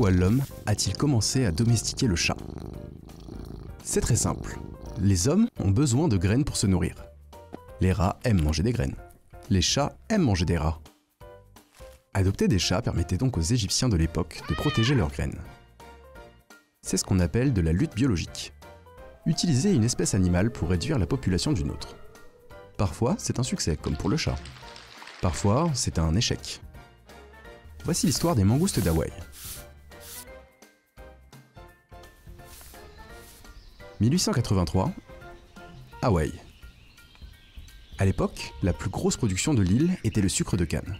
pourquoi l'homme a-t-il commencé à domestiquer le chat? C'est très simple. Les hommes ont besoin de graines pour se nourrir. Les rats aiment manger des graines. Les chats aiment manger des rats. Adopter des chats permettait donc aux Égyptiens de l'époque de protéger leurs graines. C'est ce qu'on appelle de la lutte biologique. Utiliser une espèce animale pour réduire la population d'une autre. Parfois, c'est un succès, comme pour le chat. Parfois, c'est un échec. Voici l'histoire des mangoustes d'Hawaï. 1883, Hawaï. À l'époque, la plus grosse production de l'île était le sucre de canne.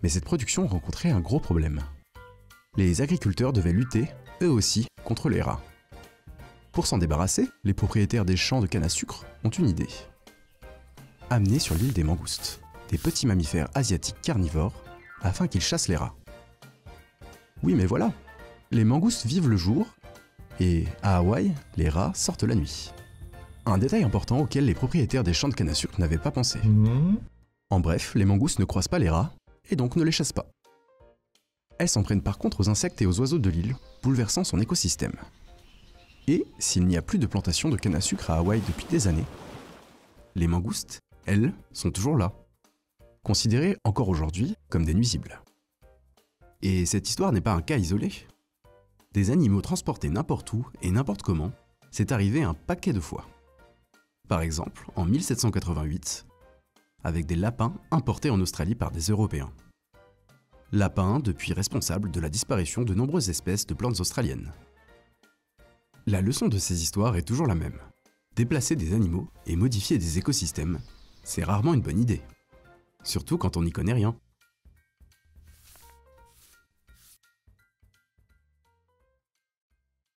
Mais cette production rencontrait un gros problème. Les agriculteurs devaient lutter, eux aussi, contre les rats. Pour s'en débarrasser, les propriétaires des champs de canne à sucre ont une idée. Amener sur l'île des mangoustes, des petits mammifères asiatiques carnivores, afin qu'ils chassent les rats. Oui, mais voilà, les mangoustes vivent le jour, et à Hawaï, les rats sortent la nuit. Un détail important auquel les propriétaires des champs de canne à sucre n'avaient pas pensé. En bref, les mangoustes ne croisent pas les rats, et donc ne les chassent pas. Elles s'en prennent par contre aux insectes et aux oiseaux de l'île, bouleversant son écosystème. Et s'il n'y a plus de plantation de canne à sucre à Hawaï depuis des années, les mangoustes, elles, sont toujours là, considérées encore aujourd'hui comme des nuisibles. Et cette histoire n'est pas un cas isolé. Des animaux transportés n'importe où et n'importe comment, c'est arrivé un paquet de fois. Par exemple, en 1788, avec des lapins importés en Australie par des Européens. Lapins depuis responsables de la disparition de nombreuses espèces de plantes australiennes. La leçon de ces histoires est toujours la même. Déplacer des animaux et modifier des écosystèmes, c'est rarement une bonne idée. Surtout quand on n'y connaît rien.